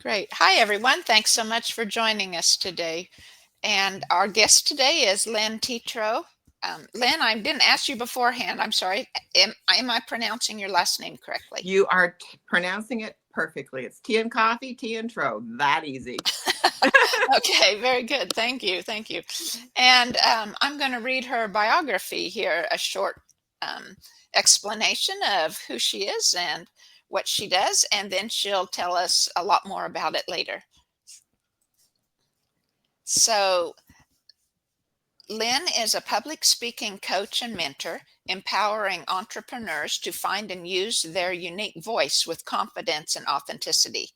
Great. Hi, everyone. Thanks so much for joining us today. And our guest today is Lynn Teatro. Lynn, I didn't ask you beforehand. I'm sorry. Am I pronouncing your last name correctly? You are pronouncing it perfectly. It's tea and coffee, tea and tro. That easy. Okay, very good. Thank you. Thank you. And I'm going to read her biography here, a short explanation of who she is and what she does, and then she'll tell us a lot more about it later. So, Lynn is a public speaking coach and mentor, empowering entrepreneurs to find and use their unique voice with confidence and authenticity.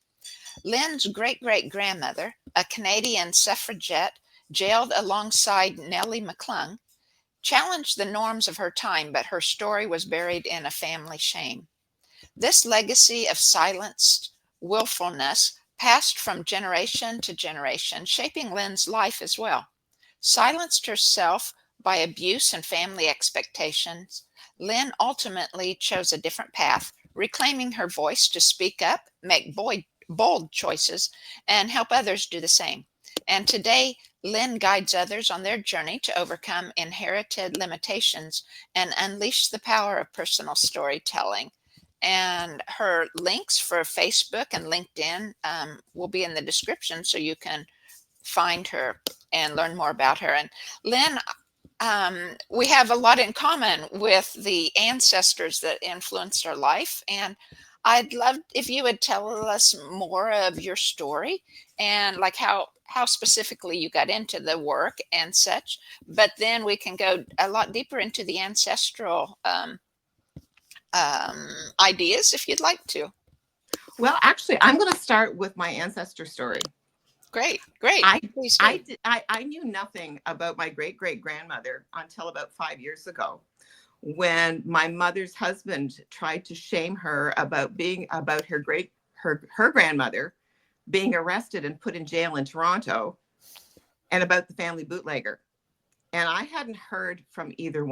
Lynn's great great grandmother, a Canadian suffragette jailed alongside Nellie McClung, challenged the norms of her time, but her story was buried in a family shame. This legacy of silenced willfulness passed from generation to generation, shaping Lynn's life as well. Silenced herself by abuse and family expectations, Lynn ultimately chose a different path, reclaiming her voice to speak up, make bold choices, and help others do the same. And today, Lynn guides others on their journey to overcome inherited limitations and unleash the power of personal storytelling. And her links for Facebook and LinkedIn will be in the description so you can find her and learn more about her. And Lynn, we have a lot in common with the ancestors that influenced our life. And I'd love if you would tell us more of your story and like how specifically you got into the work and such. But then we can go a lot deeper into the ancestral ideas if you'd like to. Well, actually, I'm going to start with my ancestor story. Great, great. I Please do. I knew nothing about my great great grandmother until about 5 years ago, when my mother's husband tried to shame her about her grandmother being arrested and put in jail in Toronto, and about the family bootlegger. And I hadn't heard about either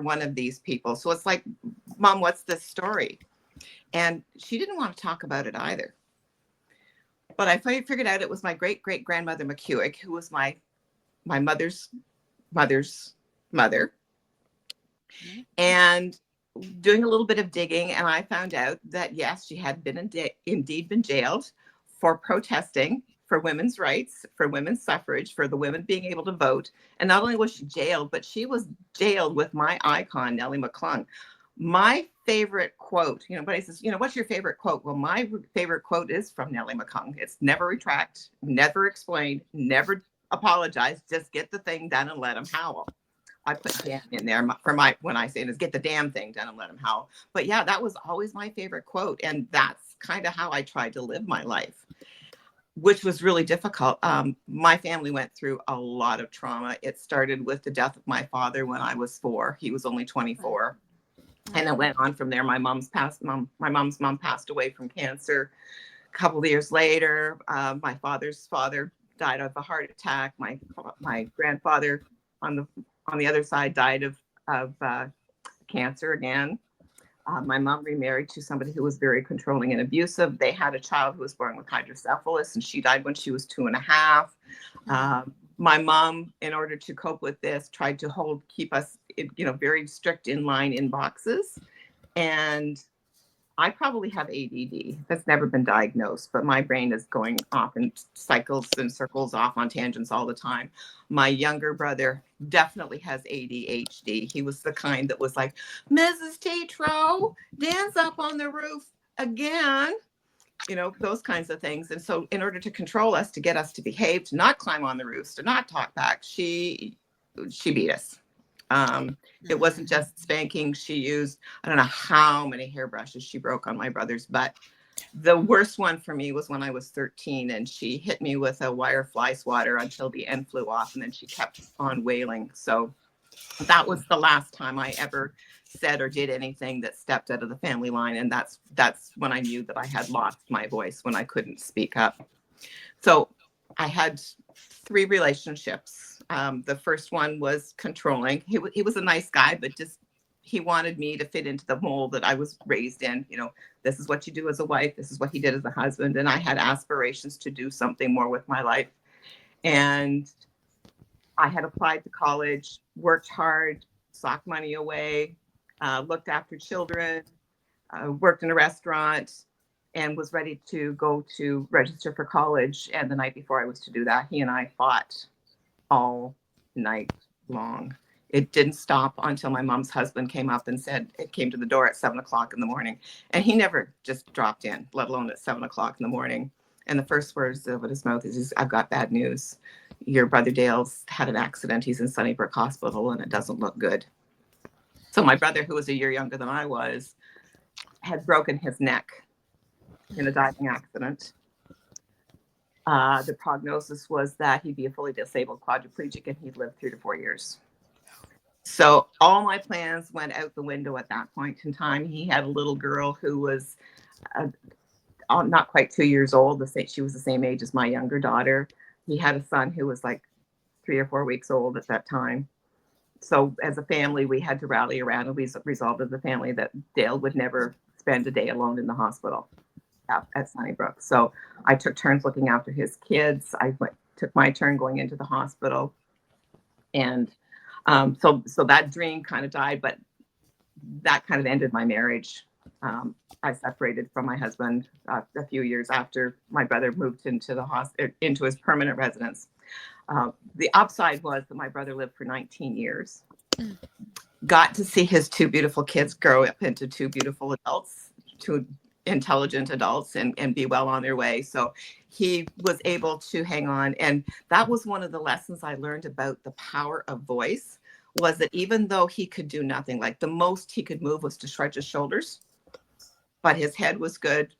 one of these people. So it's like, Mom, what's this story? And she didn't want to talk about it either. But I figured out it was my great great grandmother McCuick, who was my mother's mother. And doing a little bit of digging, and I found out that yes, she had indeed been jailed for protesting for women's rights, for women's suffrage, for the women being able to vote. And not only was she jailed, but she was jailed with my icon, Nellie McClung. My favorite quote, everybody says, what's your favorite quote? Well, my favorite quote is from Nellie McClung. It's never retract, never explain, never apologize, just get the thing done and let them howl. I put damn in there when I say it is get the damn thing done and let them howl. But yeah, that was always my favorite quote. And that's kind of how I tried to live my life, which was really difficult. My family went through a lot of trauma. It started with the death of my father when I was 4. He was only 24. And it went on from there. My mom's mom passed away from cancer a couple of years later. My father's father died of a heart attack. My grandfather on the other side died of cancer again. My mom remarried to somebody who was very controlling and abusive. They had a child who was born with hydrocephalus, and she died when she was 2.5. My mom, in order to cope with this, tried to keep us, very strict in line in boxes. And I probably have ADD. That's never been diagnosed, but my brain is going off in cycles and circles off on tangents all the time. My younger brother definitely has ADHD. He was the kind that was like, Mrs. Teatro, dance up on the roof again. Those kinds of things. And so in order to control us, to get us to behave, to not climb on the roofs, to not talk back, she beat us. It wasn't just spanking. She used, I don't know how many hairbrushes she broke on my brother's butt. The worst one for me was when I was 13, and she hit me with a wire fly swatter until the end flew off, and then she kept on wailing. So that was the last time I ever said or did anything that stepped out of the family line. And that's when I knew that I had lost my voice, when I couldn't speak up. So I had 3 relationships. The first one was controlling. He was a nice guy, but just he wanted me to fit into the mold that I was raised in. You know, this is what you do as a wife. This is what he did as a husband. And I had aspirations to do something more with my life. And I had applied to college, worked hard, socked money away, looked after children, worked in a restaurant, and was ready to go to register for college. And the night before I was to do that, he and I fought all night long. It didn't stop until my mom's husband came up and said, it came to the door at 7 o'clock in the morning. And he never just dropped in, let alone at 7 o'clock in the morning. And the first words out of his mouth is, I've got bad news. Your brother Dale's had an accident. He's in Sunnybrook Hospital and it doesn't look good. So my brother, who was a year younger than I was, had broken his neck in a diving accident. The prognosis was that he'd be a fully disabled quadriplegic and he'd live 3 to 4 years. So all my plans went out the window at that point in time. He had a little girl who was not quite 2 years old. She was the same age as my younger daughter. He had a son who was like 3 or 4 weeks old at that time. So as a family, we had to rally around, and we resolved as a family that Dale would never spend a day alone in the hospital at Sunnybrook. So I took turns looking after his kids. I took my turn going into the hospital. And so that dream kind of died, but that kind of ended my marriage. I separated from my husband a few years after my brother moved into into his permanent residence. The upside was that my brother lived for 19 years, got to see his 2 beautiful kids grow up into 2 beautiful adults, 2 intelligent adults, and be well on their way. So he was able to hang on. And that was one of the lessons I learned about the power of voice, was that even though he could do nothing, like the most he could move was to shrug his shoulders, but his head was good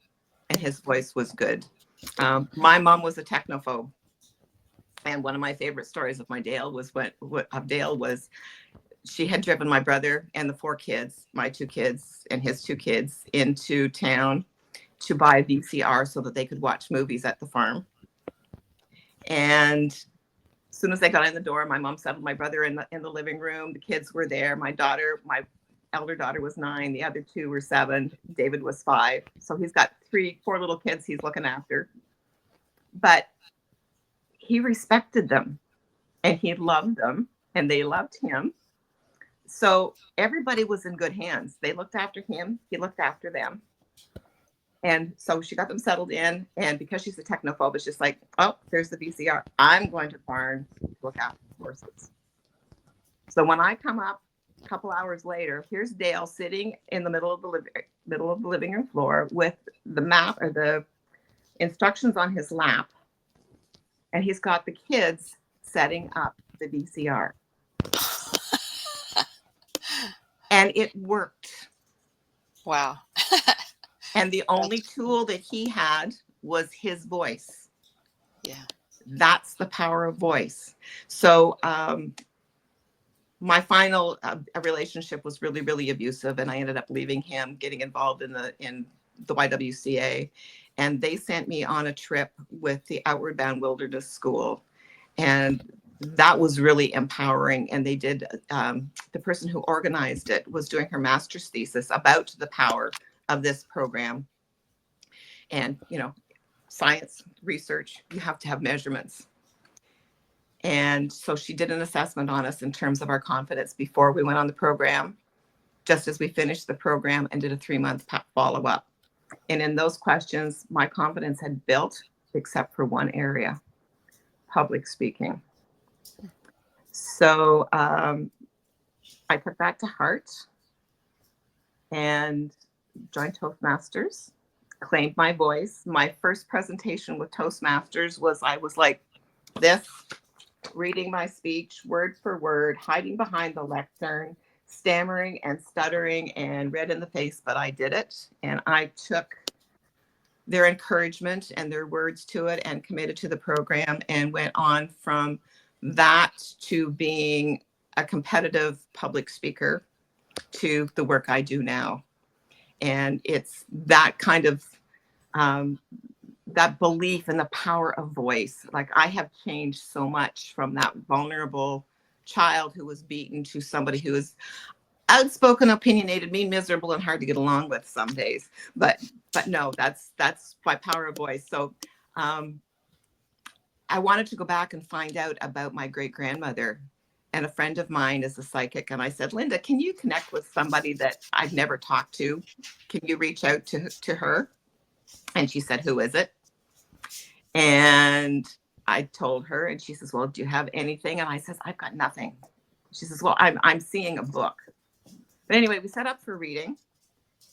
and his voice was good. My mom was a technophobe. And one of my favorite stories of Dale was she had driven my brother and the 4 kids, my 2 kids and his 2 kids, into town to buy a VCR so that they could watch movies at the farm. And as soon as they got in the door, my mom settled my brother in the living room. The kids were there. My elder daughter was 9. The other 2 were 7. David was 5. So he's got 4 little kids he's looking after. But he respected them and he loved them and they loved him. So everybody was in good hands. They looked after him. He looked after them. And so she got them settled in. And because she's a technophobe, it's just like, oh, there's the VCR. I'm going to the barn to look after the horses. So when I come up a couple hours later, here's Dale sitting in the middle of the living room floor with the map or the instructions on his lap. And he's got the kids setting up the VCR. And it worked. Wow. And the only tool that he had was his voice. Yeah. That's the power of voice. So my final relationship was really, really abusive. And I ended up leaving him, getting involved in the YWCA. And they sent me on a trip with the Outward Bound Wilderness School. And that was really empowering. And they did, the person who organized it was doing her master's thesis about the power of this program. And, you know, science research, you have to have measurements. And so she did an assessment on us in terms of our confidence before we went on the program, just as we finished the program, and did a 3-month follow-up. And in those questions, my confidence had built, except for one area, public speaking. So I took that to heart and joined Toastmasters, claimed my voice. My first presentation with Toastmasters I was like this, reading my speech word for word, hiding behind the lectern, stammering and stuttering and red in the face, but I did it. And I took their encouragement and their words to it and committed to the program and went on from that to being a competitive public speaker to the work I do now. And it's that kind of that belief in the power of voice. Like, I have changed so much from that vulnerable child who was beaten to somebody who is, outspoken, opinionated, mean, miserable, and hard to get along with some days. But no, that's my power of voice. So I wanted to go back and find out about my great grandmother. And a friend of mine is a psychic. And I said, Linda, can you connect with somebody that I've never talked to? Can you reach out to her? And she said, who is it? And I told her, and she says, well, do you have anything? And I says, I've got nothing. She says, well, I'm seeing a book. But anyway, we set up for reading,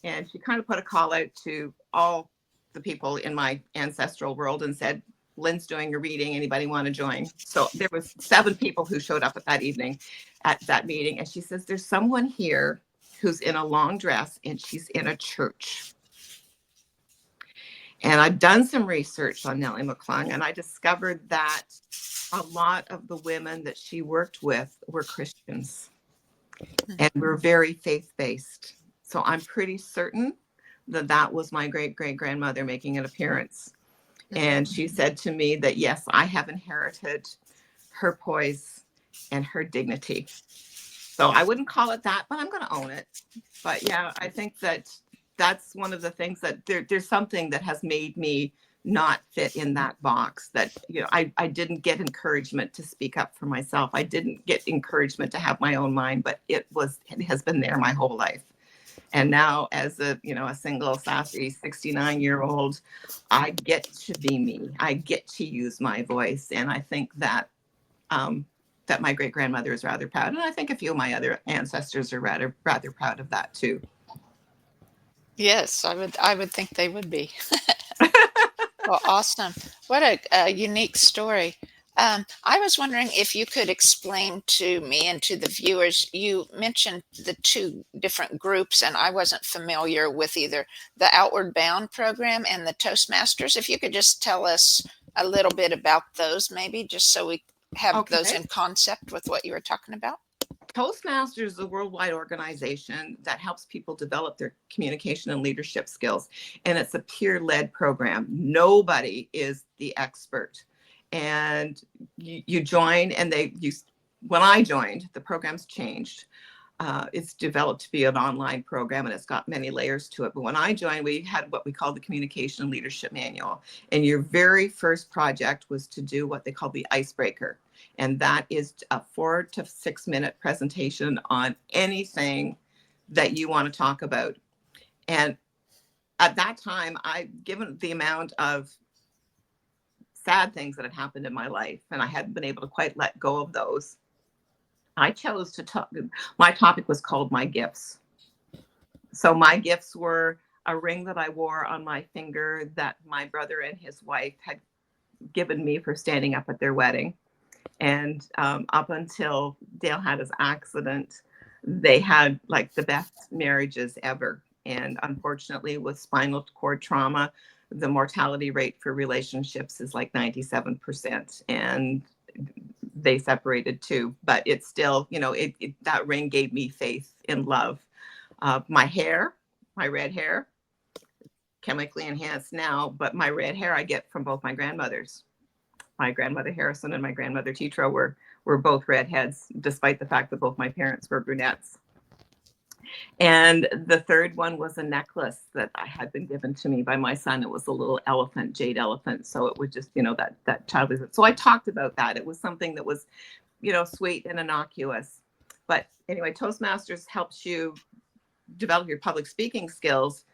and she kind of put a call out to all the people in my ancestral world and said, Lynn's doing a reading. Anybody want to join? So there was 7 people who showed up at that evening at that meeting. And she says, there's someone here who's in a long dress and she's in a church. And I've done some research on Nellie McClung, and I discovered that a lot of the women that she worked with were Christians and were very faith-based. So I'm pretty certain that that was my great-great-grandmother making an appearance. And she said to me that, yes, I have inherited her poise and her dignity. So I wouldn't call it that, but I'm going to own it. But yeah, I think that that's one of the things that there's something that has made me not fit in that box. That, you know, I didn't get encouragement to speak up for myself. I didn't get encouragement to have my own mind, but it has been there my whole life. And now, as a single, sassy 69-year-old, I get to be me. I get to use my voice, and I think that that my great grandmother is rather proud, and I think a few of my other ancestors are rather proud of that too. Yes, I would think they would be. Well, awesome. What a unique story. I was wondering if you could explain to me and to the viewers, you mentioned the 2 different groups, and I wasn't familiar with either the Outward Bound program and the Toastmasters. If you could just tell us a little bit about those, maybe, just so we have those Okay. in concept with what you were talking about. Toastmasters is a worldwide organization that helps people develop their communication and leadership skills. And it's a peer-led program. Nobody is the expert. And you join, and when I joined, the program's changed. It's developed to be an online program, and it's got many layers to it. But when I joined, we had what we called the Communication and Leadership Manual. And your very first project was to do what they call the icebreaker. And that is a 4 to 6 minute presentation on anything that you want to talk about. And at that time, given the amount of sad things that had happened in my life, and I hadn't been able to quite let go of those, I chose to talk. My topic was called My Gifts. So my gifts were a ring that I wore on my finger that my brother and his wife had given me for standing up at their wedding. And up until Dale had his accident, they had like the best marriages ever. And unfortunately, with spinal cord trauma, the mortality rate for relationships is like 97%. And they separated too. But it's still, that ring gave me faith in love. My hair, my red hair, chemically enhanced now, but my red hair I get from both my grandmothers. My grandmother Harrison and my grandmother Teatro were both redheads, despite the fact that both my parents were brunettes. And the third one was a necklace that I had been given to me by my son. It was a little elephant, jade elephant. So it was just, that childhood. So I talked about that. It was something that was, sweet and innocuous. But anyway, Toastmasters helps you develop your public speaking skills,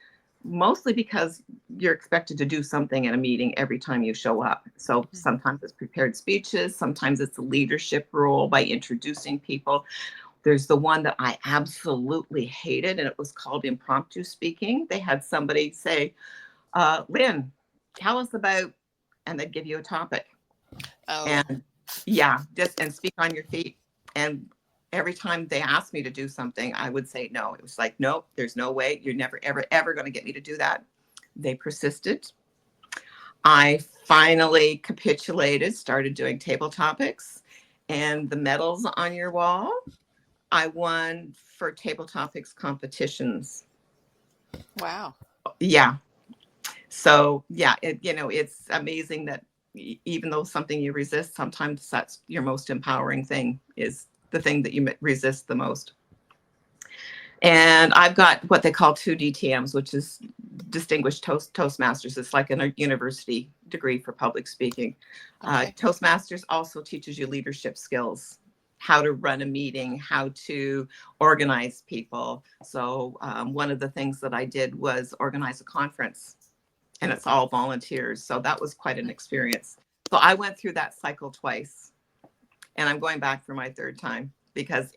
mostly because you're expected to do something in a meeting every time you show up. So sometimes it's prepared speeches, sometimes it's a leadership role by introducing people. There's the one that I absolutely hated, and it was called impromptu speaking. They had somebody say, Lynn, tell us about, and they'd give you a topic. Oh. And and speak on your feet. And every time they asked me to do something, I would say no. It was like, nope, there's no way. You're never, ever, ever going to get me to do that. They persisted. I finally capitulated, started doing table topics, and the medals on your wall, I won for table topics competitions. Wow. Yeah. So yeah, it's amazing that even though something you resist, sometimes that's your most empowering thing, is the thing that you resist the most. And I've got what they call 2 DTMs, which is Distinguished Toastmasters. It's like a university degree for public speaking. Okay. Toastmasters also teaches you leadership skills, how to run a meeting, how to organize people. So one of the things that I did was organize a conference, and it's all volunteers. So that was quite an experience. So I went through that cycle twice, and I'm going back for my third time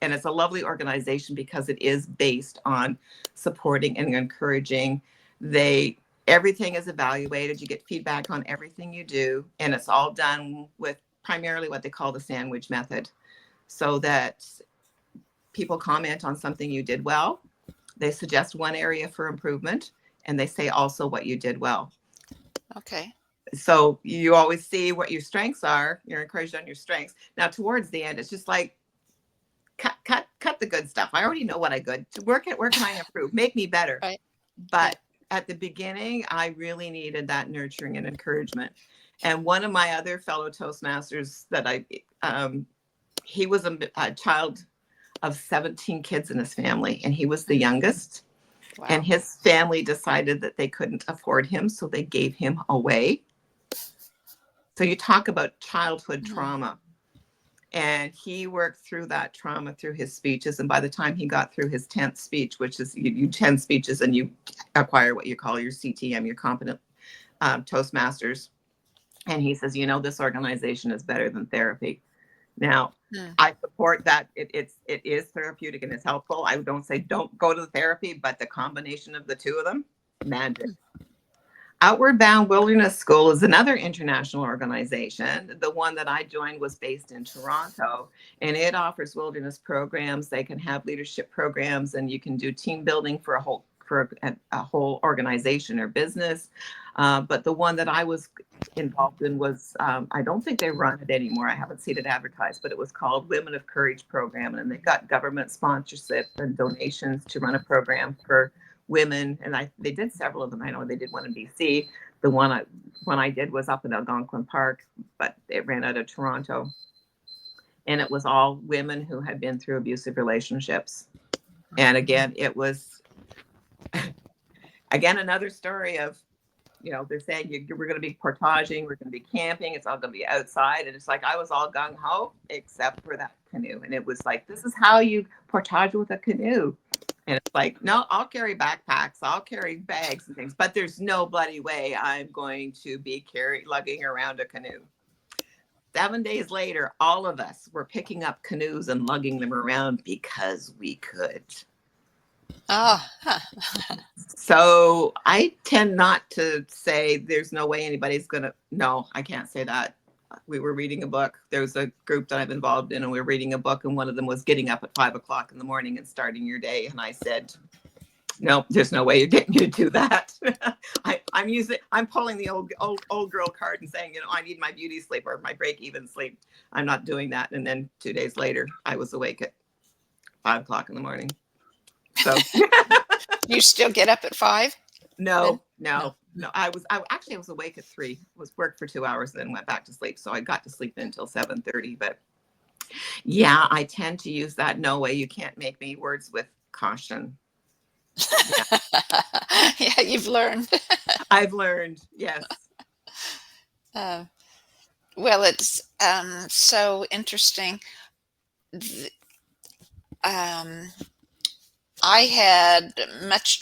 and it's a lovely organization because it is based on supporting and encouraging. Everything is evaluated. You get feedback on everything you do, and it's all done with primarily what they call the sandwich method, so that people comment on something you did well, they suggest one area for improvement, and they say also what you did well. Okay. So you always see what your strengths are. You're encouraged on your strengths. Now, towards the end, it's just like, cut the good stuff. I already know what I good. Where can I improve? Make me better. Right. But at the beginning, I really needed that nurturing and encouragement. And one of my other fellow Toastmasters he was a child of 17 kids in his family, and he was the youngest. Wow. And his family decided that they couldn't afford him, so they gave him away. So you talk about childhood trauma. And he worked through that trauma through his speeches. And by the time he got through his 10th speech, which is you 10 speeches and you acquire what you call your CTM, your competent Toastmasters. And he says, this organization is better than therapy. Now, I support that. It is therapeutic and it's helpful. I don't say don't go to the therapy, but the combination of the two of them, magic. Outward Bound Wilderness School is another international organization. The one that I joined was based in Toronto, and it offers wilderness programs. They can have leadership programs, and you can do team building for a whole organization or business. But the one that I was involved in was, I don't think they run it anymore. I haven't seen it advertised, but it was called Women of Courage Program, and they got government sponsorship and donations to run a program for women, and they did several of them. I know they did one in BC. The one I did was up in Algonquin Park, but it ran out of Toronto, and it was all women who had been through abusive relationships. And again, it was another story of, they're saying we're going to be portaging, we're going to be camping, it's all going to be outside, and it's like I was all gung ho except for that canoe, and it was like, this is how you portage with a canoe. And it's like, no, I'll carry backpacks, I'll carry bags and things, but there's no bloody way I'm going to be lugging around a canoe. 7 days later, all of us were picking up canoes and lugging them around because we could. Oh. So I tend not to say there's no way anybody's no, I can't say that. We were reading a book. There was a group that I'm involved in, and we were reading a book, and one of them was getting up at 5 o'clock in the morning and starting your day. And I said, no, there's no way you're getting me to do that. I'm pulling the old girl card and saying, I need my beauty sleep or my break even sleep. I'm not doing that. And then 2 days later, I was awake at 5 o'clock in the morning. So You still get up at 5? No. I was awake at 3. Was worked for 2 hours, then went back to sleep. So I got to sleep until 7:30. But yeah, I tend to use that no way you can't make me words with caution. Yeah, you've learned. I've learned, yes. Well, it's so interesting. I had much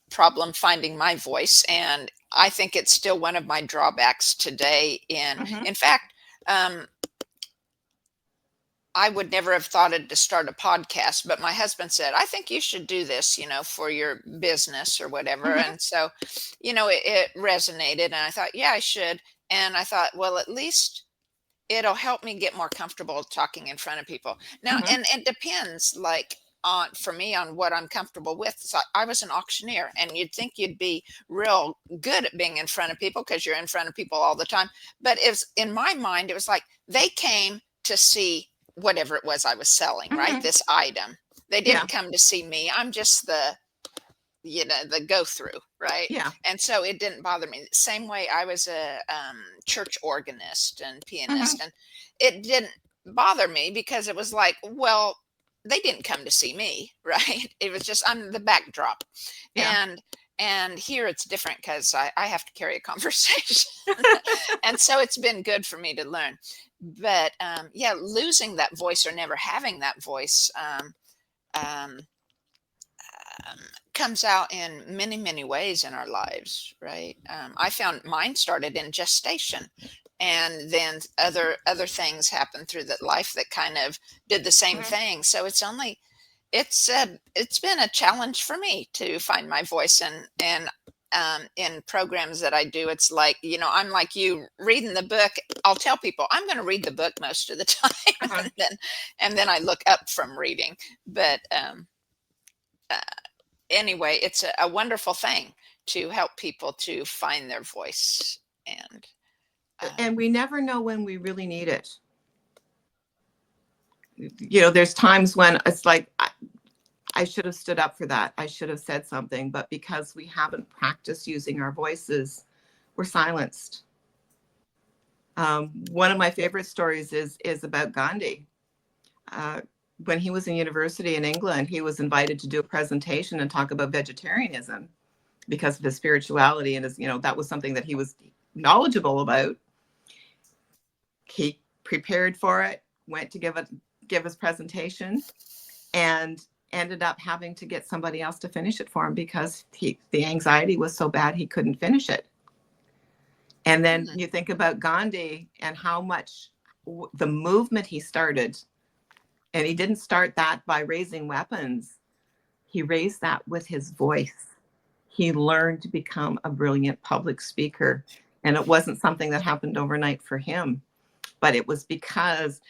problem finding my voice, and I think it's still one of my drawbacks today. In fact, I would never have thought to start a podcast, but my husband said, I think you should do this, for your business or whatever. And so, it resonated, and I thought, yeah, I should. And I thought, well, at least it'll help me get more comfortable talking in front of people. Now, and it depends, for me on what I'm comfortable with. So I was an auctioneer, and you'd think you'd be real good at being in front of people because you're in front of people all the time. But it was, in my mind, it was like they came to see whatever it was I was selling, right? This item. They didn't come to see me. I'm just the go through, right? Yeah. And so it didn't bother me. Same way I was a church organist and pianist, and it didn't bother me because it was like, well, they didn't come to see me, right? It was just, I'm the backdrop. Yeah. And here it's different because I have to carry a conversation. And so it's been good for me to learn. But yeah, losing that voice or never having that voice um, comes out in many, many ways in our lives, right? I found mine started in gestation, and then other things happened through that life that kind of did the same Mhm. thing. So it's been a challenge for me to find my voice, and in programs that I do, it's like, I'm like you reading the book. I'll tell people I'm going to read the book most of the time, Uh-huh. and then I look up from reading. But uh, anyway, it's a wonderful thing to help people to find their voice. And And um, we never know when we really need it. There's times when it's like, I should have stood up for that. I should have said something, but because we haven't practiced using our voices, we're silenced. One of my favorite stories is about Gandhi. Uh, when he was in university in England, he was invited to do a presentation and talk about vegetarianism because of his spirituality, and that was something that he was knowledgeable about. He prepared for it, went to give his presentation, and ended up having to get somebody else to finish it for him because the anxiety was so bad he couldn't finish it. And then mm, you think about Gandhi and how much the movement he started, and he didn't start that by raising weapons. He raised that with his voice. He learned to become a brilliant public speaker. And it wasn't something that happened overnight for him, but it was because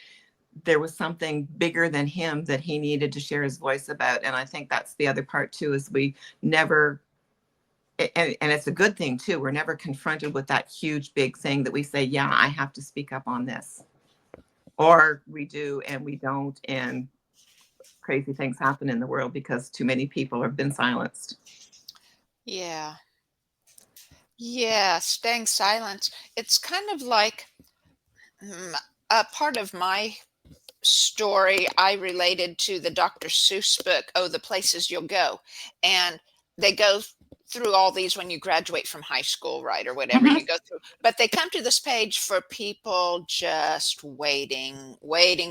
there was something bigger than him that he needed to share his voice about. And I think that's the other part too, is we never, and it's a good thing too, we're never confronted with that huge big thing that we say, yeah, I have to speak up on this, or we do and we don't, and crazy things happen in the world because too many people have been silenced. yeah, yeah, staying silent. It's kind of like mm, a part of my story I related to the Dr. Seuss book, Oh, the Places You'll Go. And they go through all these when you graduate from high school, right? Or whatever Mhm. you go through. But they come to this page for people just waiting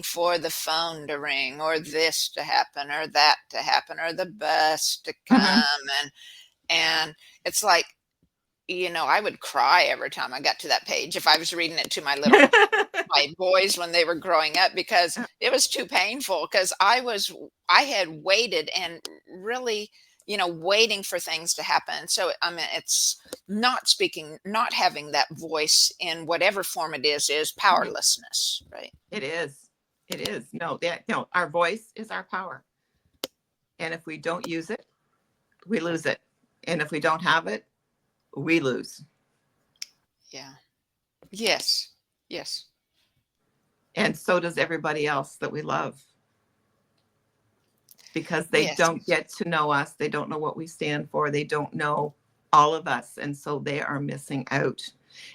for the phone to ring, or this to happen, or that to happen, or the bus to Mhm. come. And it's like, I would cry every time I got to that page if I was reading it to my boys when they were growing up, because it was too painful, because I had waited and really, waiting for things to happen. So I mean, it's not speaking, not having that voice in whatever form it is powerlessness, right? It is. It is. No, our voice is our power. And if we don't use it, we lose it. And if we don't have it, we lose. Yeah. Yes. Yes. And so does everybody else that we love, because they Yes. don't get to know us. They don't know what we stand for. They don't know all of us. And so they are missing out.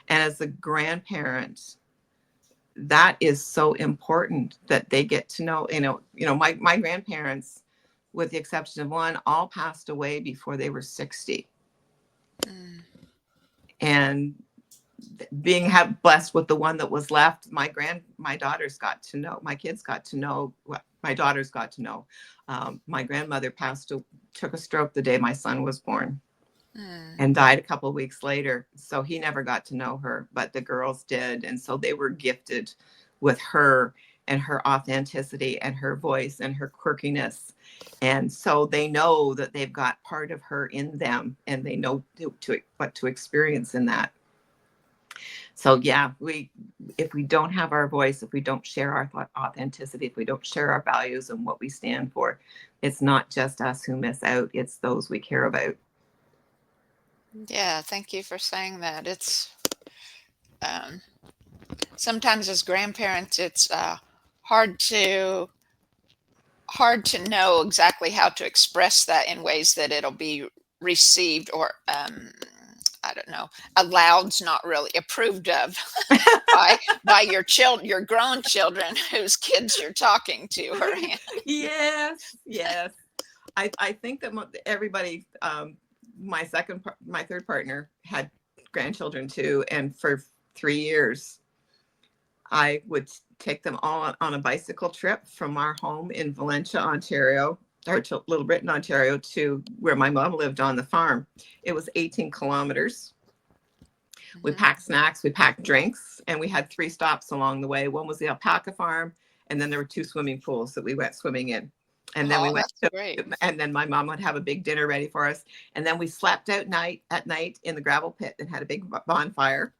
And as a grandparent, that is so important that they get to know, my grandparents, with the exception of one, all passed away before they were 60. Mm, And being blessed with the one that was left, my daughters got to know, my kids got to know, my daughters got to know. My grandmother took a stroke the day my son was born mm, and died a couple of weeks later. So he never got to know her, but the girls did. And so they were gifted with her and her authenticity and her voice and her quirkiness. And so they know that they've got part of her in them, and they know what to experience in that. So yeah, if we don't have our voice, if we don't share our authenticity, if we don't share our values and what we stand for, it's not just us who miss out, it's those we care about. yeah. Thank you for saying that. It's um, sometimes as grandparents, it's hard to hard to know exactly how to express that in ways that it'll be received, or I don't know, alloved's not really approved of by your grown children whose kids you're talking to or Yes, yes. I think that everybody, my third partner had grandchildren too. And for 3 years, I would take them all on a bicycle trip from our home in Valencia, Ontario, or to Little Britain, Ontario, to where my mom lived on the farm. It was 18 kilometers. We packed snacks, we packed drinks, and we had 3 stops along the way. One was the alpaca farm, and then there were 2 swimming pools that we went swimming in. And then we Oh, went that's great. and then my mom would have a big dinner ready for us. And then we slept out at night in the gravel pit and had a big bonfire.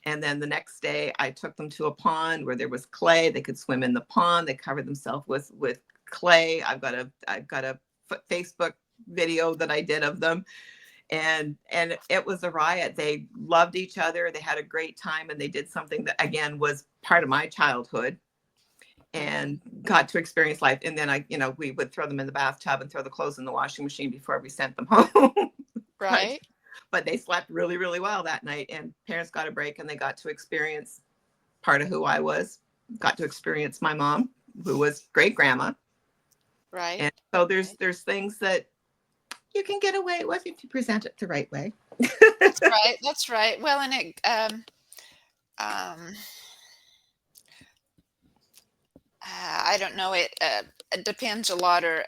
And then the next day I took them to a pond where there was clay. They could swim in the pond. They covered themselves with clay. I've got a Facebook video that I did of them. And it was a riot. They loved each other. They had a great time, and they did something that again was part of my childhood, and got to experience life. And then we would throw them in the bathtub and throw the clothes in the washing machine before we sent them home. Right. But they slept really, really well that night, and parents got a break, and they got to experience part of who I was, got to experience my mom, who was great grandma. Right. And so there's things that you can get away with if you present it the right way. That's right. That's right. Well, and I don't know. It depends a lot, or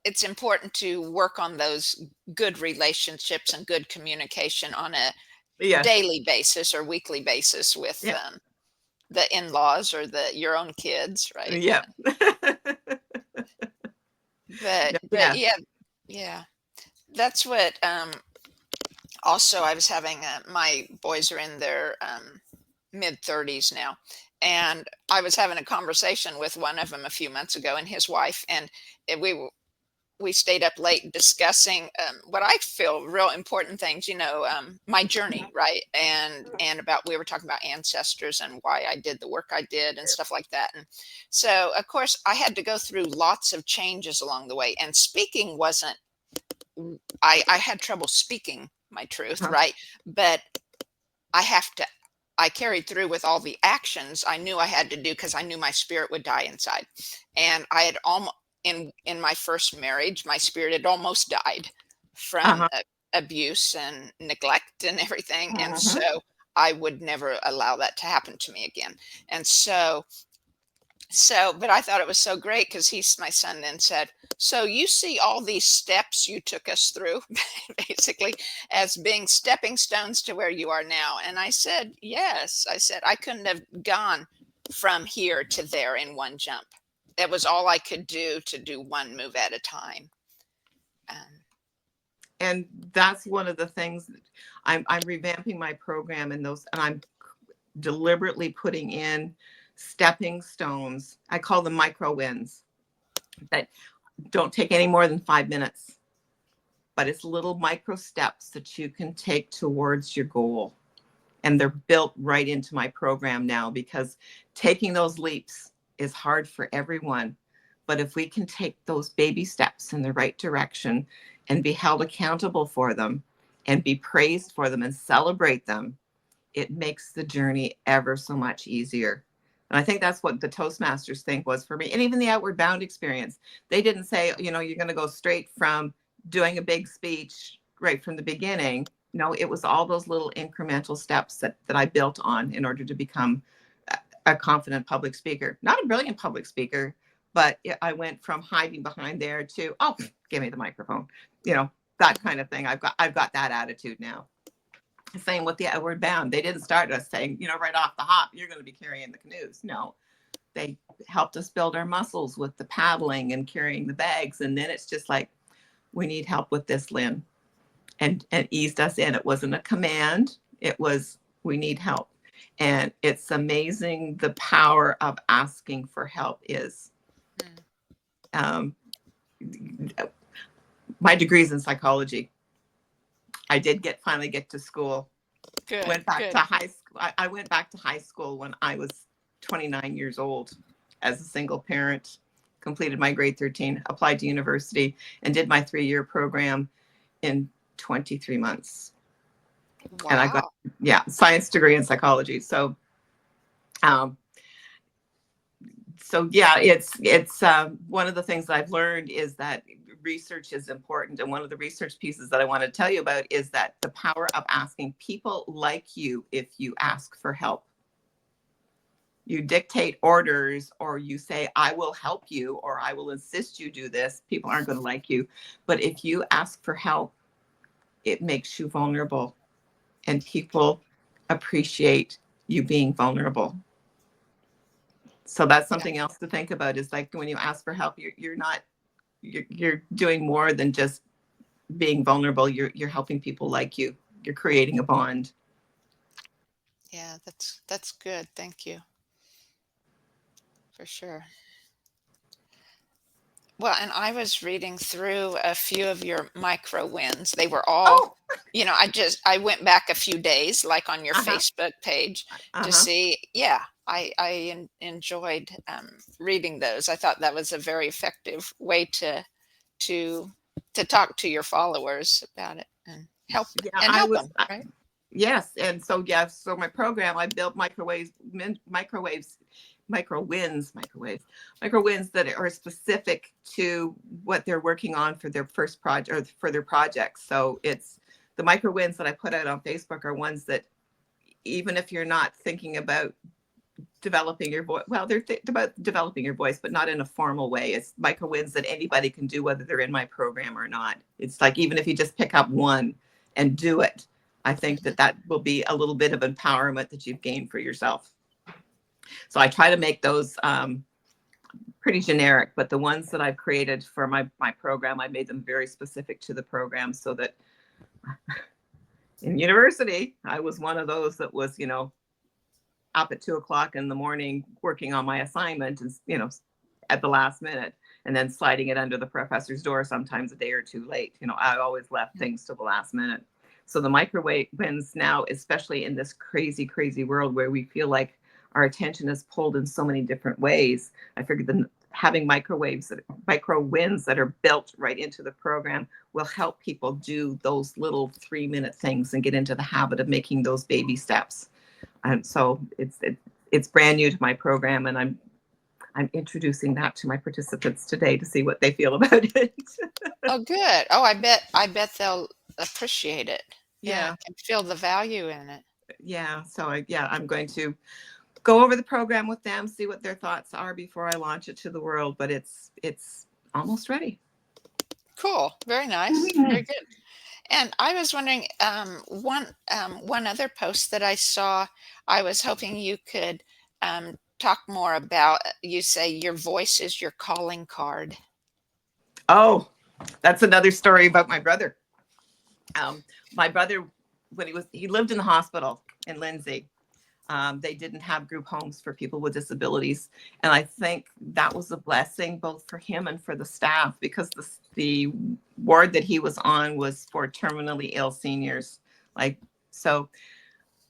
it's important to work on those good relationships and good communication on a Yeah. daily basis or weekly basis with Yeah. the in-laws or your own kids, right? Yeah. But yeah, that's what. Also, I was having my boys are in their mid-30s now, and I was having a conversation with one of them a few months ago and his wife, and we stayed up late discussing what I feel real important things, my journey, right? And about, we were talking about ancestors and why I did the work I did and stuff like that. And so, of course, I had to go through lots of changes along the way, and speaking wasn't, I had trouble speaking my truth, right? But I carried through with all the actions I knew I had to do because I knew my spirit would die inside. And I had almost, in my first marriage, my spirit had almost died from abuse and neglect and everything. And so I would never allow that to happen to me again. And but I thought it was so great because my son then said, so you see all these steps you took us through basically as being stepping stones to where you are now. And I said, yes. I said, I couldn't have gone from here to there in one jump. That was all I could do, to do one move at a time. And that's one of the things I'm revamping my program, and I'm deliberately putting in stepping stones. I call them micro wins that don't take any more than 5 minutes, but it's little micro steps that you can take towards your goal. And they're built right into my program now, because taking those leaps is hard for everyone. But if we can take those baby steps in the right direction and be held accountable for them and be praised for them and celebrate them, it makes the journey ever so much easier. And I think that's what the Toastmasters thing was for me. And even the Outward Bound experience, they didn't say, you're going to go straight from doing a big speech right from the beginning. No, it was all those little incremental steps that I built on in order to become a confident public speaker. Not a brilliant public speaker, but I went from hiding behind there to, oh, give me the microphone, that kind of thing. I've got that attitude now. Same with the Outward Bound. They didn't start us saying, right off the hop, you're going to be carrying the canoes. No, they helped us build our muscles with the paddling and carrying the bags. And then it's just like, we need help with this, Lynn, and eased us in. It wasn't a command. It was, we need help. And it's amazing the power of asking for help is. My degree's in psychology. I did finally get to school. Good. Went back to high school. I went back to high school when I was 29 years old as a single parent, completed my grade 13, applied to university, and did my 3-year program in 23 months. And I got, Wow. yeah, science degree in psychology. Um, so yeah, it's one of the things that I've learned is that research is important. And one of the research pieces that I want to tell you about is that the power of asking people like you if you ask for help. You dictate orders or you say, I will help you or I will insist you do this. People aren't going to like you. But if you ask for help, it makes you vulnerable and people appreciate you being vulnerable. So that's Yeah. something else to think about is like when you ask for help, you're doing more than just being vulnerable. You're helping people like you. You're creating a bond. Yeah, that's good. Thank you for sure. Well, and I was reading through a few of your micro wins. They were all, Oh, I went back a few days, like on your uh-huh, Facebook page, to uh-huh. see. Yeah, I enjoyed reading those. I thought that was a very effective way to to talk to your followers about it Yeah, and I help was, them, right? yes. And so, yeah, so my program, I built micro wins that are specific to what they're working on for their first project or for their projects. So it's the micro wins that I put out on Facebook are ones that even if you're not thinking about developing your voice, well, about developing your voice, but not in a formal way. It's micro wins that anybody can do, whether they're in my program or not. It's like, even if you just pick up one and do it, I think Mhm. that will be a little bit of empowerment that you've gained for yourself. So I try to make those pretty generic, but the ones that I've created for my program, I made them very specific to the program so that in university, I was one of those that was, up at 2 o'clock in the morning working on my assignment and, at the last minute and then sliding it under the professor's door sometimes a day or two late. I always left things to the last minute. So the microwave wins now, especially in this crazy, crazy world where we feel like our attention is pulled in so many different ways. I figured that having micro wins that are built right into the program will help people do those little 3-minute things and get into the habit of making those baby steps. And so it's brand new to my program, and I'm introducing that to my participants today to see what they feel about it. Oh, good. Oh, I bet they'll appreciate it. Yeah, Yeah, can feel the value in it. yeah. So I'm going to go over the program with them, see what their thoughts are before I launch it to the world. But it's almost ready. Cool. Very nice. Very good. And I was wondering, one other post that I saw, I was hoping you could talk more about. You say your voice is your calling card. Oh, that's another story about my brother. My brother, when he lived in the hospital in Lindsay. They didn't have group homes for people with disabilities. And I think that was a blessing both for him and for the staff because the ward that he was on was for terminally ill seniors. Like, so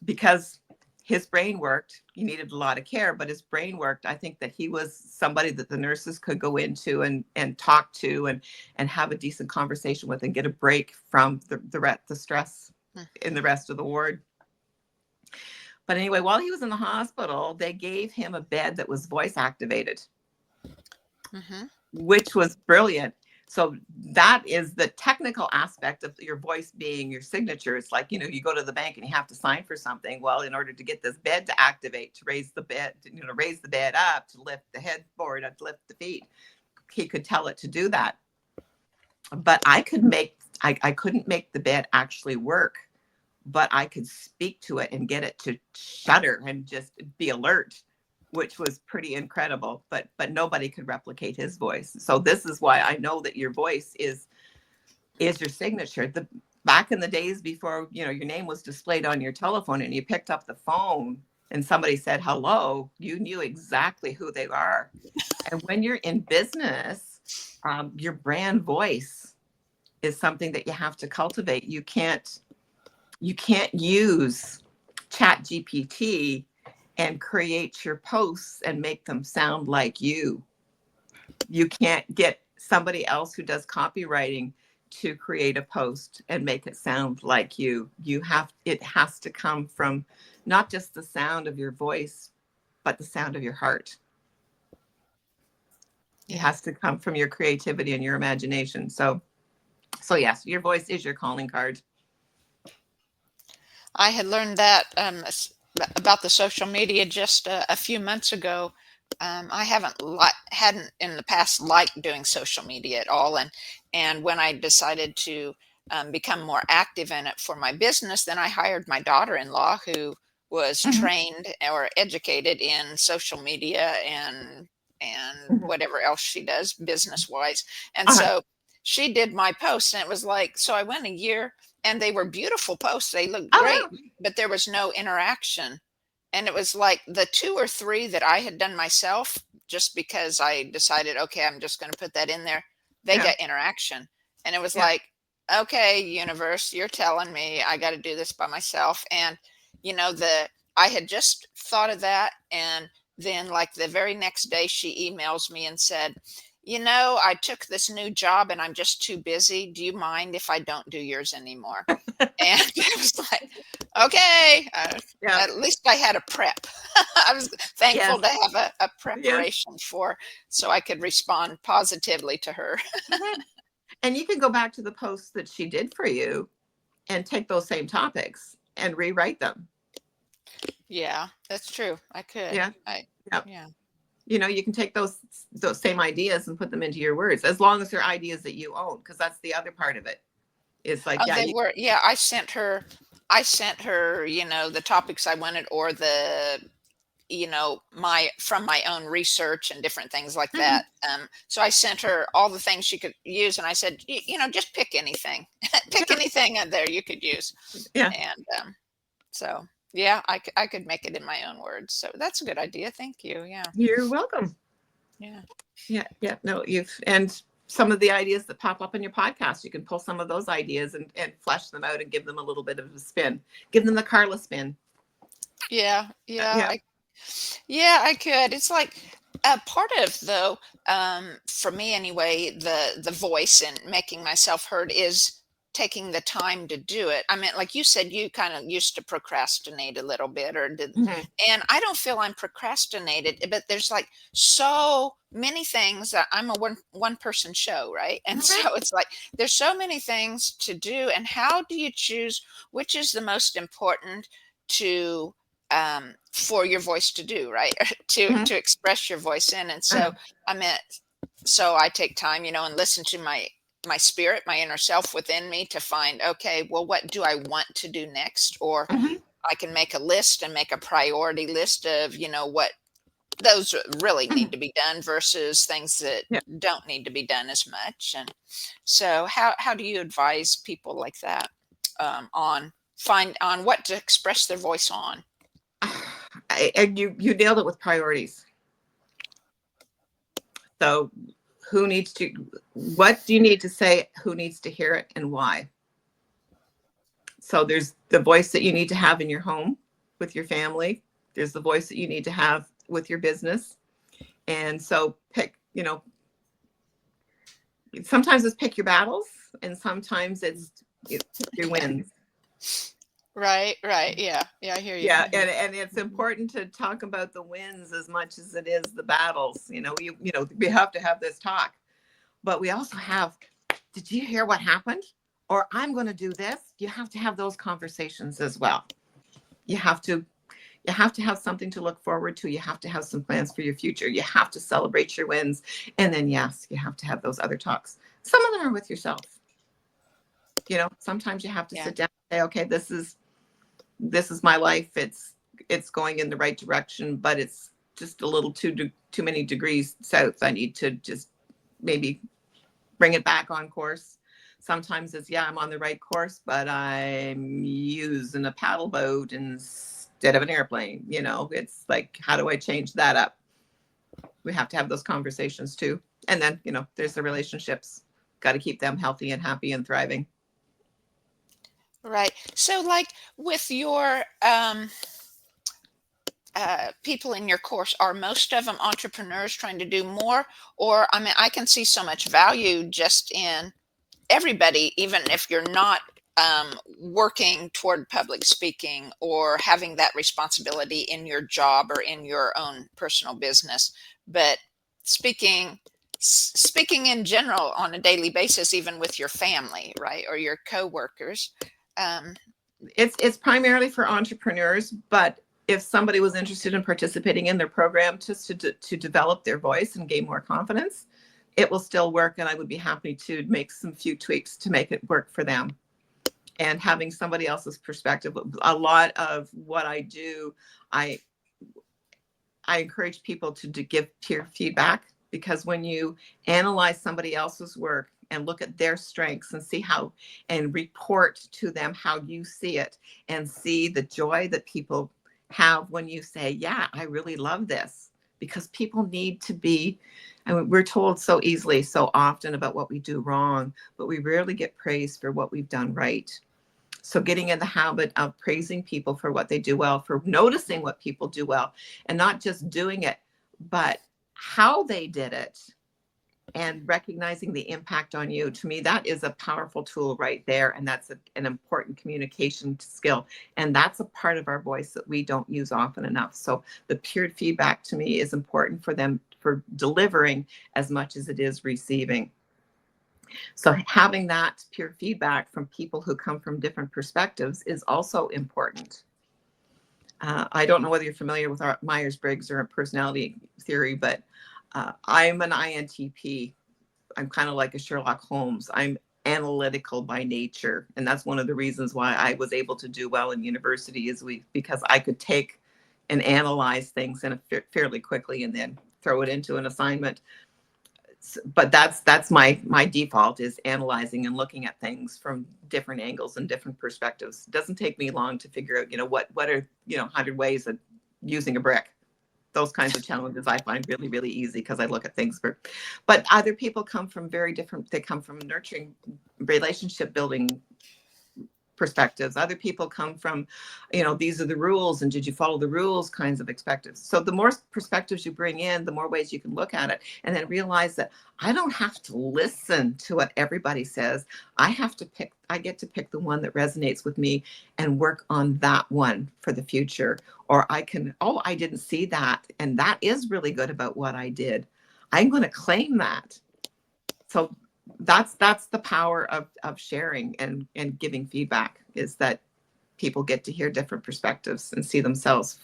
because his brain worked, he needed a lot of care, but his brain worked. I think that he was somebody that the nurses could go into and talk to and have a decent conversation with and get a break from the stress in the Mhm, rest of the ward. But anyway, while he was in the hospital, they gave him a bed that was voice activated, mhm. which was brilliant. So that is the technical aspect of your voice being your signature. It's like, you go to the bank and you have to sign for something. Well, in order to get this bed to activate, to raise the bed, raise the bed up, to lift the headboard, to lift the feet, he could tell it to do that. But I couldn't make the bed actually work, but I could speak to it and get it to shudder and just be alert, which was pretty incredible. But nobody could replicate his voice. So this is why I know that your voice is your signature. The back in the days before, your name was displayed on your telephone and you picked up the phone and somebody said hello, you knew exactly who they are. And when you're in business, your brand voice is something that you have to cultivate. You can't use chat gpt and create your posts and make them sound like you can't get somebody else who does copywriting to create a post and make it sound like you. It has to come from not just the sound of your voice, but the sound of your heart. It Yeah. has to come from your creativity and your imagination. So yes, your voice is your calling card. I had learned that about the social media just a few months ago. I hadn't in the past liked doing social media at all, and when I decided to become more active in it for my business, then I hired my daughter-in-law who was Mhm, trained or educated in social media and mhm. whatever else she does business wise, and Uh-huh. so she did my posts, and it was like so I went a year and they were beautiful posts. They looked great, Oh, but there was no interaction. And it was like the 2 or 3 that I had done myself just because I decided, okay, I'm just going to put that in there. They yeah, got interaction. And it was yeah, like, okay, universe, you're telling me I got to do this by myself. And, the I had just thought of that. And then, like, the very next day, she emails me and said, I took this new job and I'm just too busy. Do you mind if I don't do yours anymore? And I was like, okay, yeah, at least I had a prep. I was yes, thankful to have a yes. preparation so I could respond positively to her. Mhm. And you can go back to the posts that she did for you and take those same topics and rewrite them. Yeah, that's true. I could. Yeah, yeah. Yeah. You can take those same ideas and put them into your words, as long as they're ideas that you own, because that's the other part of it. It's like, Oh, yeah, they you. were. Yeah, I sent her, the topics I wanted or my from my own research and different things like Mhm. that. So I sent her all the things she could use, and I said, just pick anything, pick Yeah, anything in there you could use. yeah. And so yeah, I could make it in my own words. So that's a good idea. Thank you. Yeah, You're welcome. yeah, Yeah, yeah. No, and some of the ideas that pop up in your podcast, you can pull some of those ideas and flesh them out and give them a little bit of a spin. Give them the Carla spin. yeah, yeah. Yeah. I could. It's like a part of though, for me anyway, the voice and making myself heard is taking the time to do it. I mean, like you said, you kind of used to procrastinate a little bit, Mhm. and I don't feel I'm procrastinated, but there's like so many things that I'm a one person show, right? And Mhm. so it's like there's so many things to do, and how do you choose which is the most important to for your voice to do, right? Mhm. To express your voice in. And so Uh-huh. I mean, so I take time, and listen to my spirit, my inner self within me to find, okay, well, what do I want to do next? Or Mhm. I can make a list and make a priority list of, what those really Mhm. need to be done versus things that Yeah. don't need to be done as much. And so how do you advise people like that on what to express their voice on? And you nailed it with priorities. So what do you need to say? Who needs to hear it and why? So there's the voice that you need to have in your home with your family. There's the voice that you need to have with your business. And so sometimes it's pick your battles, and sometimes it's pick your Yeah. wins. Right. Yeah. Yeah, I hear you. Yeah, I hear and it's you. Mhm. important to talk about the wins as much as it is the battles. We have to have this talk, but we also have, did you hear what happened? Or I'm going to do this. You have to have those conversations as well. You have to you have to have something to look forward to. You have to have some plans for your future. You have to celebrate your wins. And then yes, you have to have those other talks. Some of them are with yourself. Sometimes you have to Yeah. sit down and say, okay, this is my life. It's going in the right direction, but it's just a little too many degrees south. I need to just maybe bring it back on course. Sometimes it's, yeah, I'm on the right course, but I'm using a paddle boat instead of an airplane. It's like, how do I change that up? We have to have those conversations too. And then, there's the relationships. Got to keep them healthy and happy and thriving. Right. So like with your people in your course, are most of them entrepreneurs trying to do more? Or I mean, I can see so much value just in everybody, even if you're not working toward public speaking or having that responsibility in your job or in your own personal business, but speaking in general on a daily basis, even with your family, right, or your coworkers. Um, it's primarily for entrepreneurs, but if somebody was interested in participating in their program just to develop their voice and gain more confidence, it will still work, and I would be happy to make some few tweaks to make it work for them. And having somebody else's perspective, a lot of what I do, I encourage people to give peer feedback, because when you analyze somebody else's work and look at their strengths and see how, and report to them how you see it, and see the joy that people have when you say, yeah, I really love this. Because people need to be, I mean, we're told so easily, so often about what we do wrong, but we rarely get praised for what we've done right. So getting in the habit of praising people for what they do well, for noticing what people do well, and not just doing it, but how they did it, and recognizing the impact on you. To me, that is a powerful tool right there. And that's an important communication skill. And that's a part of our voice that we don't use often enough. So the peer feedback to me is important for them, for delivering as much as it is receiving. So having that peer feedback from people who come from different perspectives is also important. I don't know whether you're familiar with Myers-Briggs or personality theory, but I'm an INTP. I'm kind of like a Sherlock Holmes. I'm analytical by nature. And that's one of the reasons why I was able to do well in university, is because I could take and analyze things in fairly quickly and then throw it into an assignment. But that's my default, is analyzing and looking at things from different angles and different perspectives. It doesn't take me long to figure out, what are, 100 ways of using a brick. Those kinds of challenges I find really, really easy, because I look at things but other people come from very different, they come from nurturing, relationship building perspectives. Other people come from, these are the rules, and did you follow the rules kinds of perspectives. So the more perspectives you bring in, the more ways you can look at it, and then realize that I don't have to listen to what everybody says. I get to pick the one that resonates with me and work on that one for the future. Or I can, oh, I didn't see that, and that is really good about what I did. I'm going to claim that. So that's the power of sharing and giving feedback, is that people get to hear different perspectives and see themselves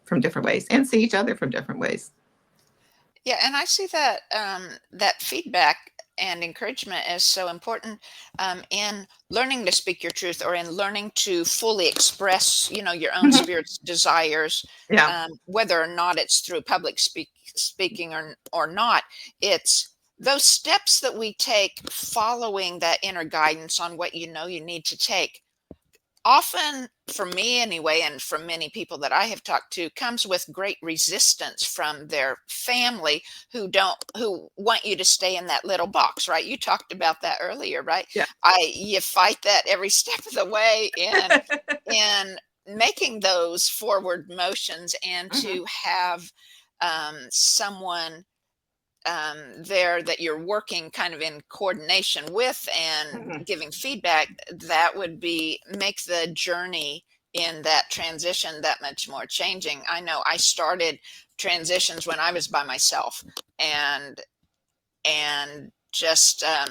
from different ways and see each other from different ways. Yeah, and I see that that feedback and encouragement is so important in learning to speak your truth, or in learning to fully express, your own Mhm. spirit's desires, Yeah. whether or not it's through public speaking or not. It's those steps that we take following that inner guidance on what you need to take, often, for me anyway, and from many people that I have talked to, comes with great resistance from their family, who want you to stay in that little box, right? You talked about that earlier, right? Yeah. You fight that every step of the way in making those forward motions, and Mhm. to have someone there that you're working kind of in coordination with and Mhm. giving feedback, that would be make the journey in that transition that much more changing. I know I started transitions when I was by myself, and just I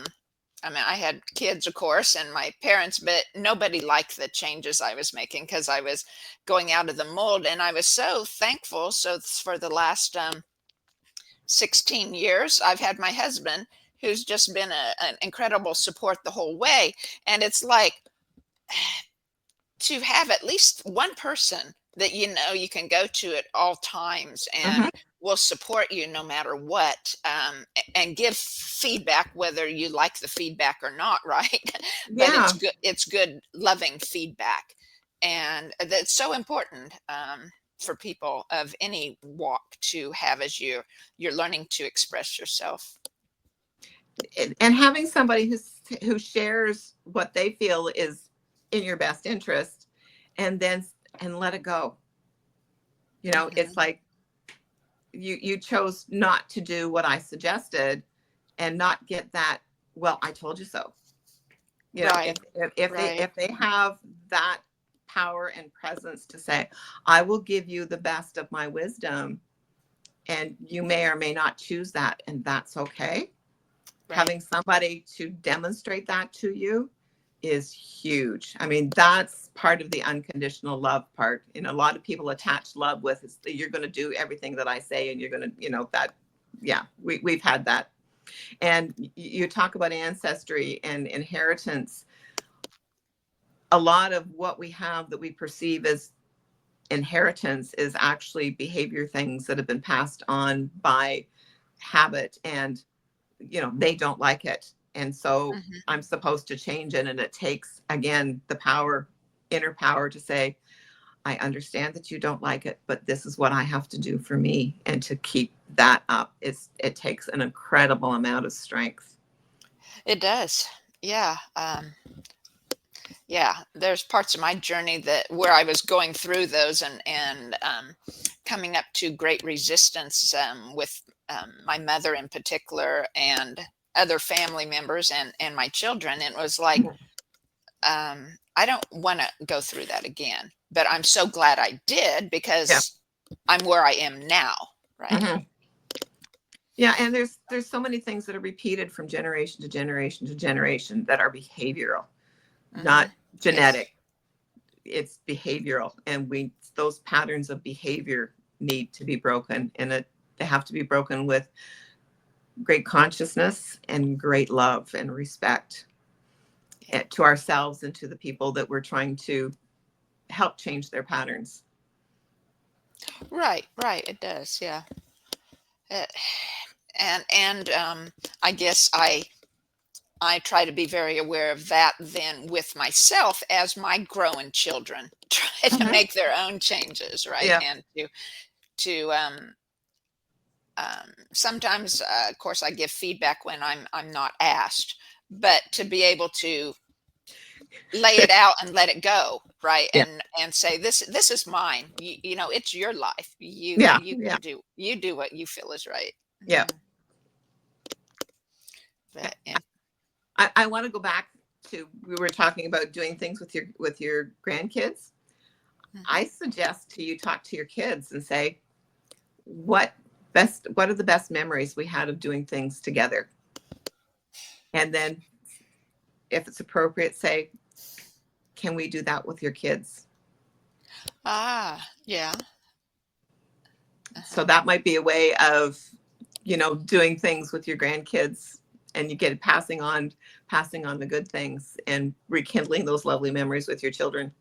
mean, I had kids, of course, and my parents, but nobody liked the changes I was making, because I was going out of the mold. And I was so thankful. So for the last 16 years, I've had my husband, who's just been an incredible support the whole way. And it's like, to have at least one person that you can go to at all times, Mhm. and will support you no matter what, and give feedback whether you like the feedback or not, right? But Yeah. it's good loving feedback, and that's so important, for people of any walk to have as you're learning to express yourself. And having somebody who shares what they feel is in your best interest, and then and let it go. It's Hmm. like you chose not to do what I suggested, and not get that, well, I told you so. You know, Right. Right. if they have that power and presence to say, I will give you the best of my wisdom, and you may or may not choose that, and that's okay. Right. Having somebody to demonstrate that to you is huge. I mean, that's part of the unconditional love part. You know, a lot of people attach love with is that you're going to do everything that I say, and you're going to, you know, that, yeah, we've had that. And you talk about ancestry and inheritance. A lot of what we have that we perceive as inheritance is actually behavior things that have been passed on by habit, and you know they don't like it, and so Hmm. I'm supposed to change it. And it takes, again, the power, inner power, to say, I understand that you don't like it, but this is what I have to do for me. And to keep that up, it takes an incredible amount of strength. It does. Yeah. Yeah. There's parts of my journey that where I was going through those and coming up to great resistance with my mother in particular and other family members and my children. And it was like, Mhm. I don't want to go through that again, but I'm so glad I did Yeah. because I'm where I am now. Right. Mhm. Yeah, and there's so many things that are repeated from generation to generation to generation that are behavioral, Hmm. not Yes. genetic. It's behavioral, and we those patterns of behavior need to be broken, and they have to be broken with great consciousness and great love and respect, Yeah. to ourselves and to the people that we're trying to help change their patterns. Right. Right. It does. Yeah. Uh, and I guess I try to be very aware of that then with myself as my growing children try to Mhm. make their own changes, right? Yeah, And to sometimes, of course, I give feedback when I'm not asked, but to be able to lay it out and let it go, right? yeah, And say this is mine. You know, it's your life. yeah, You yeah, can do you do what you feel is right. yeah. Mhm. But and I want to go back to, we were talking about doing things with your grandkids. mhm. I suggest to you talk to your kids and say, what are the best memories we had of doing things together? And then, if it's appropriate, say, can we do that with your kids? Yeah. So Uh-huh. that might be a way of, doing things with your grandkids, and you get passing on the good things and rekindling those lovely memories with your children.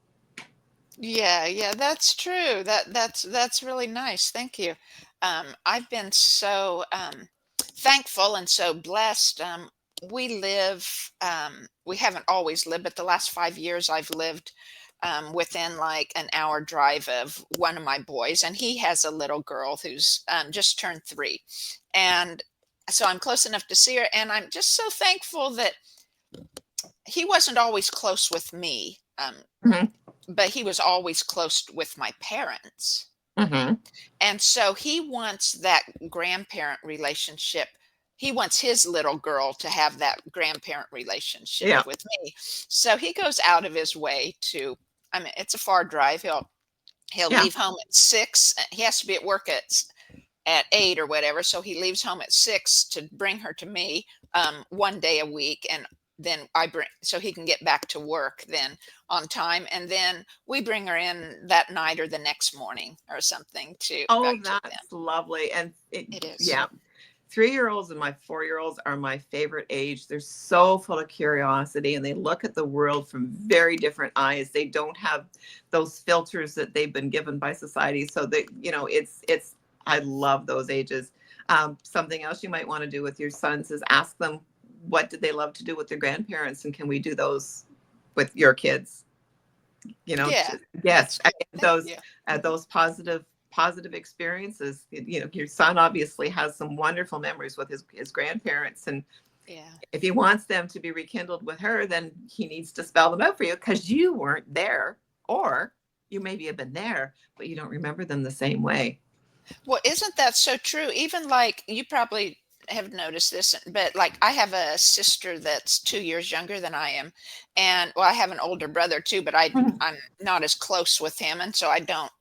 Yeah, yeah, that's true. That's really nice. Thank you. I've been so thankful and so blessed. We haven't always lived, but the last 5 years I've lived within like an hour drive of one of my boys, and he has a little girl who's just turned 3, and so I'm close enough to see her, and I'm just so thankful that he wasn't always close with me. Hmm. But he was always close with my parents. Hmm. And so he wants that grandparent relationship. He wants his little girl to have that grandparent relationship Yeah. with me. So he goes out of his way to, I mean, it's a far drive. He'll Yeah. leave home at 6. He has to be at work at 8 or whatever. So he leaves home at 6 to bring her to me one day a week. And then I bring, so he can get back to work then on time. And then we bring her in that night or the next morning or something to Oh, back to them. that's lovely. And It is. yeah, 3-year-olds and my 4-year-olds are my favorite age. They're so full of curiosity, and they look at the world from very different eyes. They don't have those filters that they've been given by society. So I love those ages. Something else you might want to do with your sons is ask them, what did they love to do with their grandparents, and can we do those with your kids? Yeah, Yes, that's good. again, Thank you. Mhm. those positive experiences. Your son obviously has some wonderful memories with his grandparents, and Yeah. if he wants them to be rekindled with her, then he needs to spell them out for you, because you weren't there, or you maybe have been there, but you don't remember them the same way. Well, isn't that so true? Even like you probably have noticed this, but like I have a sister that's 2 years younger than I am, and well, I have an older brother too, but Mhm. I'm not as close with him, and so I don't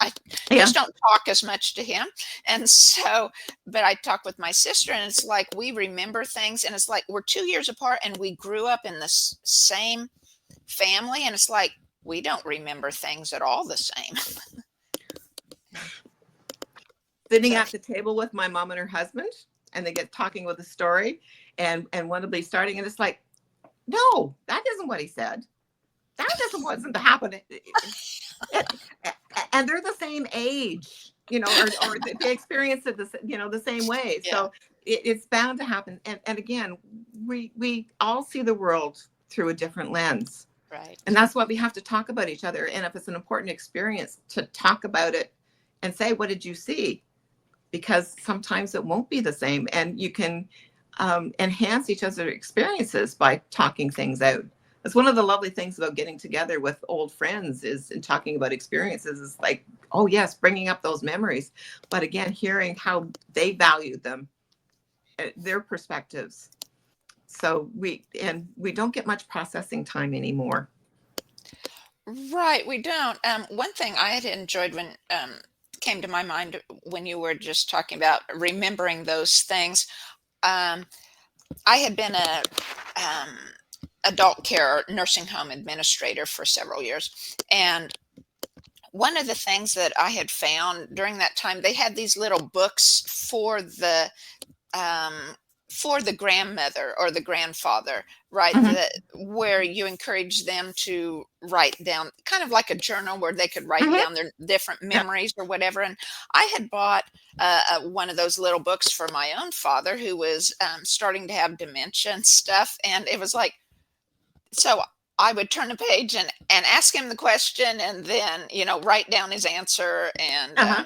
I Yeah. just don't talk as much to him. And so, but I talk with my sister, and it's like we remember things, and it's like we're 2 years apart, and we grew up in the same family, and it's like we don't remember things at all the same. Sitting So, at the table with my mom and her husband, and they get talking with a story, and one will be starting, and it's like, no, that isn't what he said. That doesn't wasn't happening. And they're the same age, or they experience it the same way. yeah, So it's bound to happen. And again, we all see the world through a different lens. And right. that's why we have to talk about each other. And if it's an important experience, to talk about it and say, what did you see? Because sometimes it won't be the same. And you can enhance each other's experiences by talking things out. That's one of the lovely things about getting together with old friends is and talking about experiences is like, oh yes, bringing up those memories. But again, hearing how they valued them, their perspectives. So we don't get much processing time anymore. Right, we don't. One thing I had enjoyed when came to my mind when you were just talking about remembering those things. Um, I had been a um, adult care nursing home administrator for several years, and one of the things that I had found during that time, they had these little books um, for the grandmother or the grandfather, right? Mhm. That where you encourage them to write down, kind of like a journal where they could write Mhm. down their different Yeah. memories or whatever. And I had bought one of those little books for my own father who was starting to have dementia and stuff. And it was like, so I would turn a page and ask him the question and then, write down his answer. Uh-huh.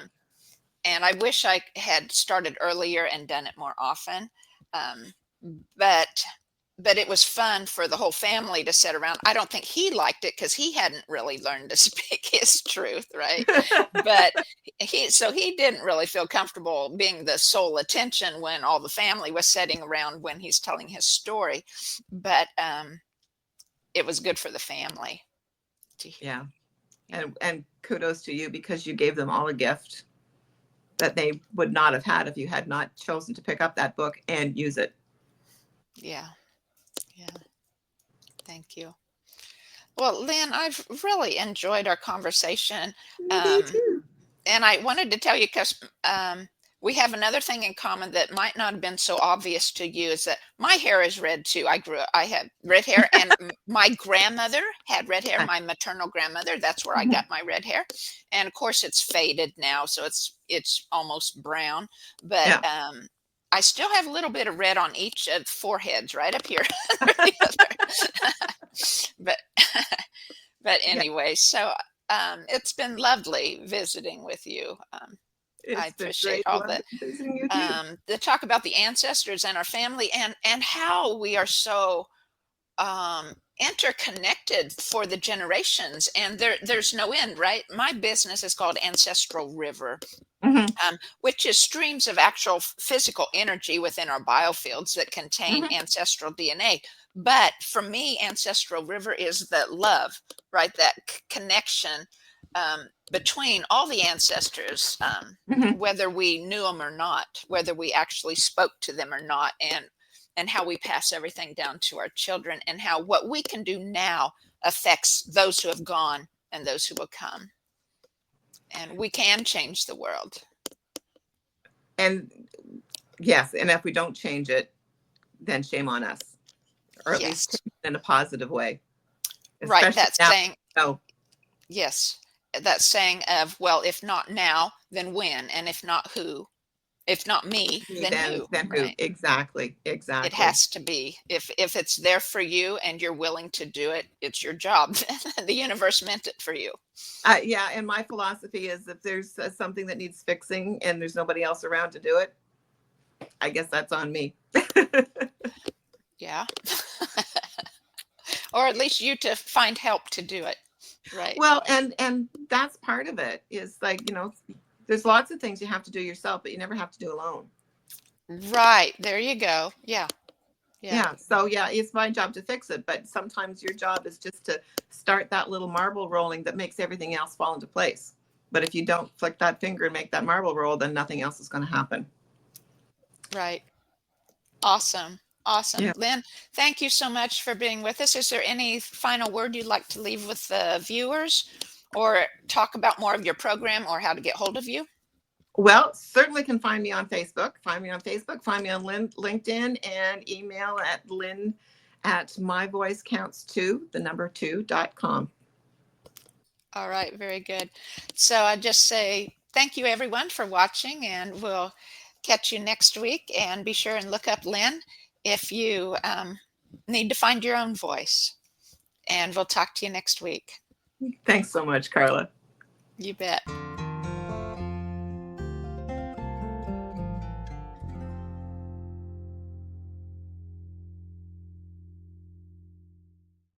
And I wish I had started earlier and done it more often. Um, but but it was fun for the whole family to sit around. I don't think he liked it because he hadn't really learned to speak his truth, right? But he didn't really feel comfortable being the sole attention when all the family was sitting around when he's telling his story. But it was good for the family. To, Yeah. yeah, And kudos to you because you gave them all a gift that they would not have had if you had not chosen to pick up that book and use it. yeah, yeah. Thank you. Well, Lynn, I've really enjoyed our conversation. Me Um, too. and I wanted to tell you because we have another thing in common that might not have been so obvious to you is that my hair is red too. I had red hair, and my grandmother had red hair. My maternal grandmother, that's where I got my red hair. And of course, it's faded now, so it's almost brown. But Yeah. I still have a little bit of red on each of the foreheads, right up here. The other. But but Yeah. anyway, so it's been lovely visiting with you. I It's been appreciate great all visiting with you. the talk about the ancestors and our family and how we are so interconnected for the generations, and there's no end, right? My business is called Ancestral River, Hmm. which is streams of actual physical energy within our biofields that contain Hmm. ancestral DNA. But for me, Ancestral River is that love, right? That connection between all the ancestors, Hmm. whether we knew them or not, whether we actually spoke to them or not, and how we pass everything down to our children, and how what we can do now affects those who have gone and those who will come. And we can change the world. And yes, and if we don't change it, then shame on us, or at least Yes. change it in a positive way, Right, especially that now. saying, So yes, that saying of, well, if not now, then when? And if not who? If not me, then who? then who? Right? Exactly. It Exactly. has to be. If it's there for you and you're willing to do it, it's your job. The universe meant it for you. Yeah, and my philosophy is if there's something that needs fixing and there's nobody else around to do it, I guess that's on me. Yeah. Or at least you to find help to do it. Right. Well, and that's part of it is like, there's lots of things you have to do yourself, but you never have to do alone. Right. There you go. Yeah. Yeah. Yeah. So yeah, it's my job to fix it. But sometimes your job is just to start that little marble rolling that makes everything else fall into place. But if you don't flick that finger and make that marble roll, then nothing else is going to happen. Right. Awesome. Awesome. Yeah. Lynn, thank you so much for being with us. Is there any final word you'd like to leave with the viewers or talk about more of your program or how to get hold of you? Well, certainly can find me on Facebook. Find me on Facebook. Find me on LinkedIn, and email at Lynn at myvoicecounts2, the number 2.com. All right. Very good. So I just say thank you everyone for watching, and we'll catch you next week. And be sure and look up Lynn if you need to find your own voice. And we'll talk to you next week. Thanks so much, Carla. You bet.